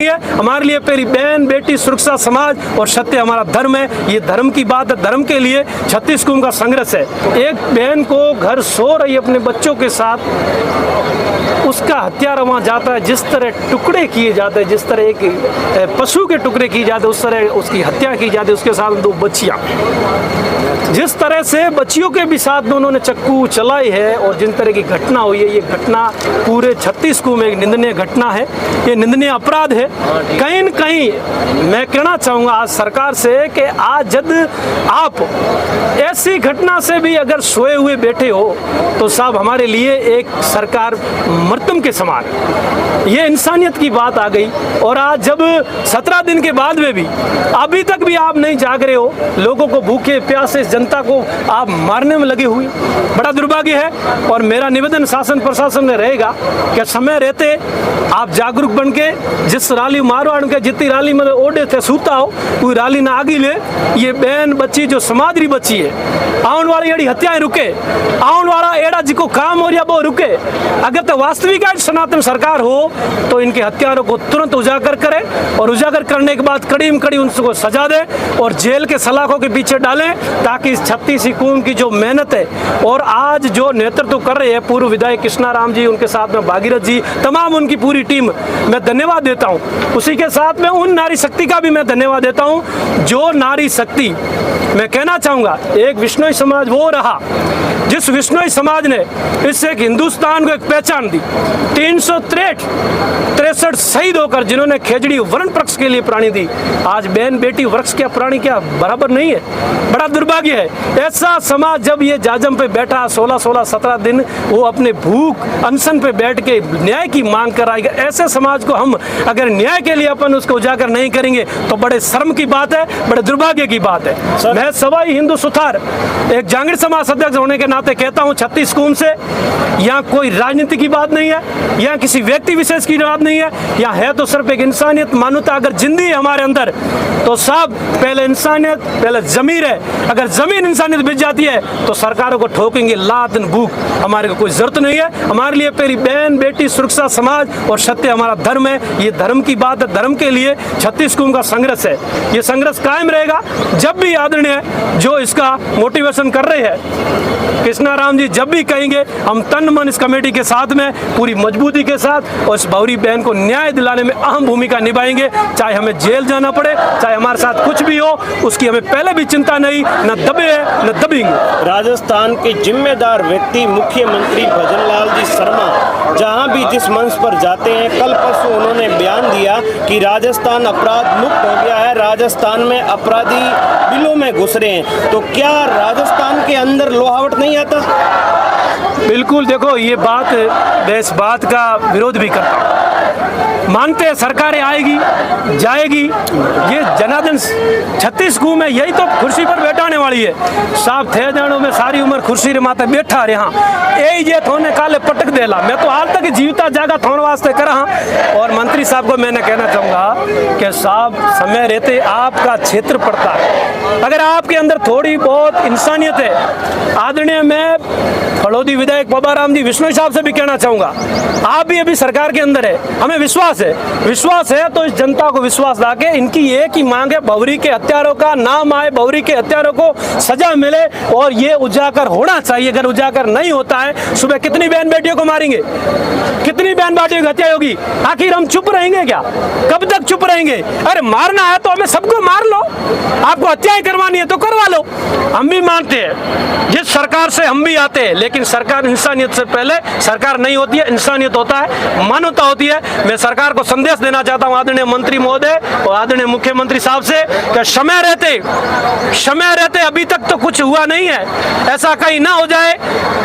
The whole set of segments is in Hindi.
लिए, हमारे लिए मेरी बहन बेटी सुरक्षा समाज और सत्य हमारा धर्म है। ये धर्म की बात है, धर्म के लिए 36 कुंभ का संघर्ष है। एक बहन को घर सो रही अपने बच्चों के साथ, उसका हत्यारा वहाँ जाता है, जिस तरह टुकड़े किए जाते हैं, जिस तरह एक पशु के टुकड़े किए जाते हैं उस तरह उसकी हत्या की जाती है। उसके साथ 2 बच्चियाँ, जिस तरह से बच्चियों के भी साथ में उन्होंने चक्कू चलाई है और जिन तरह की घटना हुई है, ये घटना पूरे 36 कुंभ में एक निंदनीय घटना है, ये निंदनीय अपराध है। कहीं न कहीं मैं कहना चाहूँगा आज सरकार से कि आज जब आप ऐसी घटना से भी अगर सोए हुए बैठे हो तो साहब हमारे लिए एक सरकार मरतम के समान, ये इंसानियत की बात आ गई। और आज जब 17 दिन के बाद में भी अभी तक भी आप नहीं जाग रहे हो, लोगों को भूखे प्यासे जनता को आप मारने में लगे हुए, बड़ा दुर्भाग्य है। और मेरा निवेदन शासन प्रशासन में रहेगा कि समय रहते आप जागरूक बन के जिस रैली मारवाड़ के जितनी रैली में ओडे थे सूता हो कोई रैली ना आगे ले, ये बहन बच्ची जो समाधरी बच्ची है, आने वाली एड़ी हत्याएं रुके, आने वाला एड़ा जिको काम हो रहा वो रुके। अगर तो वास्तविक सनातन सरकार हो तो इनके हत्यारों को तुरंत उजागर करे और उजागर करने के बाद कड़ी में कड़ी उनको सजा दे और जेल के सलाखों के पीछे डालें, ताकि इस 36 कुंभ की जो मेहनत है और आज जो नेतृत्व कर रहे हैं पूर्व विधायक कृष्णाराम जी, उनके साथ में भागीरथ जी, तमाम उनकी पूरी टीम, मैं धन्यवाद देता हूं। उसी के साथ में उन नारी शक्ति का भी मैं धन्यवाद देता हूं जो नारी शक्ति, मैं कहना चाहूंगा एक विश्नोई समाज वो रहा जिस विश्नोई समाज ने इससे एक हिंदुस्तान को एक पहचान दी। 363 शहीद होकर जिन्होंने खेजड़ी वर्ण पक्ष के लिए प्राणी दी, आज बहन बेटी वृक्ष क्या प्राणी क्या बराबर नहीं है, बड़ा दुर्भाग्य है। ऐसा समाज जब ये जाजम पे बैठा 16-17 दिन वो अपने भूख अनशन पे बैठ के न्याय की मांग कर आएगा, ऐसे समाज को हम अगर न्याय के लिए अपन उसको उजागर नहीं करेंगे तो बड़े शर्म की बात है, बड़े दुर्भाग्य की बात है। मैं सवाई हिंदू सुथार एक जांगीर समाज अध्यक्ष होने के नाते कहता हूं 36 कुंभ से यहाँ कोई राजनीति की बात नहीं है, यहाँ किसी व्यक्ति विशेष की बात नहीं है, यहाँ है तो सिर्फ एक इंसानियत मानवता अगर जिंदगी है हमारे अंदर तो सब पहले इंसानियत पहले जमीर है। अगर जमीन इंसानियत बिक जाती है तो सरकारों को ठोकेंगे लात भूख, हमारे को कोई जरूरत नहीं है। हमारे लिए मेरी बहन बेटी सुरक्षा समाज और सत्य हमारा धर्म है, ये धर्म की बात है। धर्म के लिए 36 कुंभ का संघर्ष है, ये संघर्ष कायम रहेगा जब भी आदरणीय जो इसका मोटिवेशन कर रहे हैं कृष्णाराम जी जब भी कहेंगे हम तन मन इस कमेटी के साथ में पूरी मजबूती के साथ और इस भौरी बहन को न्याय दिलाने में अहम भूमिका निभाएंगे, चाहे हमें जेल जाना पड़े, चाहे हमारे साथ कुछ भी हो, उसकी हमें पहले भी चिंता नहीं, न दबे है न दबेंगे। राजस्थान के जिम्मेदार व्यक्ति मुख्यमंत्री भजनलाल जी शर्मा जहां भी जिस मंच पर जाते हैं, कल परसों उन्होंने बयान दिया कि राजस्थान अपराध मुक्त हो गया है, राजस्थान में अपराधी बिलों में घुस रहे हैं, तो क्या राजस्थान के अंदर लोहावट नहीं आता? बिल्कुल, देखो ये बात मैं इस बात का विरोध भी करता हूँ। मानते हैं सरकारें आएगी जाएगी, ये जनार्दन 36 कुंभ में यही तो कुर्सी पर बैठाने वाली है। साहब थे जानो में सारी उम्र कुर्सी रे माते बैठा रहे, हाँ यही जे थोने काले पटक देला, मैं तो हाल तक जीवता जागा थोन वास्ते करा। और मंत्री साहब को मैंने कहना चाहूँगा कि साहब समय रहते आपका क्षेत्र पड़ता है, अगर आपके अंदर थोड़ी बहुत इंसानियत है, आदरणीय मैं फड़ौदी विधायक बाबाराम जी विश्नोई साहब से भी कहना चाहूँगा, आप भी अभी सरकार के अंदर है, हमें विश्वास है तो इस जनता को विश्वास ला के इनकी एक ही मांग है, भौरी के हत्यारों का नाम आए, भौरी के हत्यारों को सजा मिले और ये उजागर होना चाहिए। अगर उजागर नहीं होता है, सुबह कितनी बहन बेटियों को मारेंगे, कितनी बहन बेटियों की हत्या होगी, आखिर हम चुप रहेंगे क्या? कब तक चुप रहेंगे? अरे मारना है तो हमें सबको मार लो, आपको हत्याएं करवानी है तो करवा लो। हम भी मानते हैं जिस सरकार से हम भी आते हैं, लेकिन सरकार इंसानियत से पहले सरकार नहीं होती है, इंसानियत होता है, मानवता होती है। मैं सरकार को संदेश देना चाहता हूं आदरणीय मंत्री महोदय और आदरणीय मुख्यमंत्री साहब से कि समय रहते अभी तक तो कुछ हुआ नहीं है, ऐसा कहीं ना हो जाए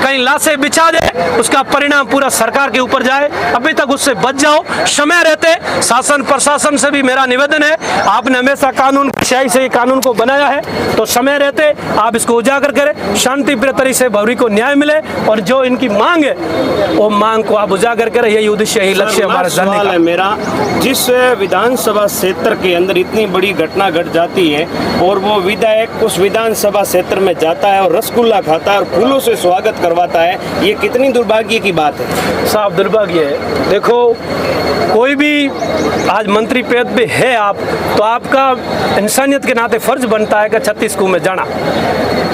कहीं लाशें बिछा दे, उसका परिणाम पूरा सरकार के ऊपर जाए, अभी तक उससे बच जाओ। समय रहते शासन प्रशासन से भी मेरा निवेदन है, आपने हमेशा कानून की स्याही से कानून को बनाया है, तो समय रहते आप इसको उजागर करें, शांति प्रिय तरीके से भौरी को न्याय मिले और जो इनकी मांग है वो मांग को आप उजागर करें, यही उद्देश्य यही लक्ष्य हमारा जानने का। मेरा, जिस विधानसभा क्षेत्र के अंदर इतनी बड़ी घटना घट जाती है और वो विधायक उस विधानसभा क्षेत्र में जाता है और रसगुल्ला खाता है और फूलों से स्वागत करवाता है, ये कितनी दुर्भाग्य की बात है। साहब दुर्भाग्य है। देखो, कोई भी आज मंत्री पद पे है आप, तो आपका इंसानियत के नाते फर्ज बनता है कि 36 कुएं में जाना।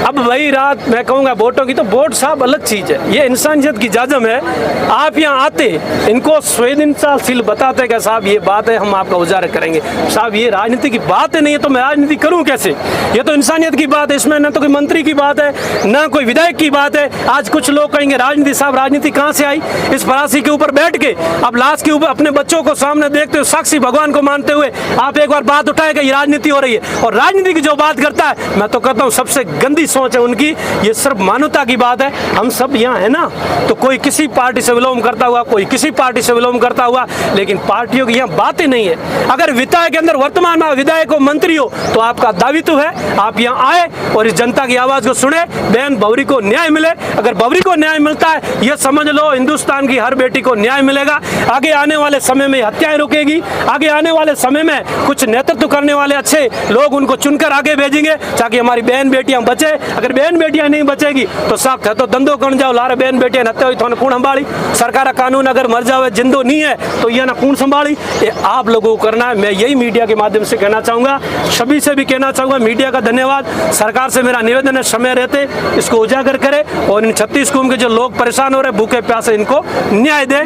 अब वही रात मैं कहूँगा वोटों की, तो वोट साहब अलग चीज़ है, ये इंसानियत की जाजम है। आप यहाँ आते, इनको संवेदनशील बताते कि साहब ये बात है, हम आपका उजागर करेंगे। साहब ये राजनीति की बात है नहीं है, तो मैं राजनीति करूँ कैसे? ये तो इंसानियत की बात है, इसमें ना तो कोई मंत्री की बात है ना कोई विधायक की बात है। आज कुछ लोग कहेंगे राजनीति, साहब राजनीति कहाँ से आई? इस फरासी के ऊपर बैठ के, अब लाश के ऊपर अपने बच्चों को सामने देखते हुए, साक्षी भगवान को मानते हुए आप एक बार बात उठाए कि ये राजनीति हो रही है। और राजनीति की जो बात करता है, मैं तो कहता हूँ सबसे गंदी सोच है उनकी। ये सिर्फ मानवता की बात है। हम सब यहाँ है ना, तो कोई किसी पार्टी से विलोम करता हुआ, कोई किसी पार्टी से विलोम करता हुआ, लेकिन पार्टियों की यहाँ बातें नहीं है। अगर विधायक के अंदर वर्तमान में विधायक हो, मंत्री हो, तो आपका दायित्व है आप यहाँ आए और इस जनता की आवाज को सुने। बहन बवरी को न्याय मिले। अगर बवरी को न्याय मिलता है, ये समझ लो हिंदुस्तान की हर बेटी को न्याय मिलेगा। आगे आने वाले समय में हत्याएं रुकेगी। आगे आने वाले समय में कुछ नेतृत्व करने वाले अच्छे लोग उनको चुनकर आगे भेजेंगे, ताकि हमारी बहन बेटियां बचे। अगर बहन बेटियां नहीं बचेगी तो साफ है तो धंधो कर जाओ, लारे बहन बेटियां नत्ते हुई थोड़ा कौन संभाली? सरकार कानून अगर मर जावे जिंदो नहीं है तो यह ना कौन संभाली? ये आप लोगों को करना है। मैं यही मीडिया के माध्यम से कहना चाहूंगा, सभी से भी कहना चाहूंगा, मीडिया का धन्यवाद। सरकार से मेरा निवेदन है, समय रहते इसको उजागर करे और इन 36 कुएं के जो लोग परेशान हो रहे भूखे प्यासे, इनको न्याय दे।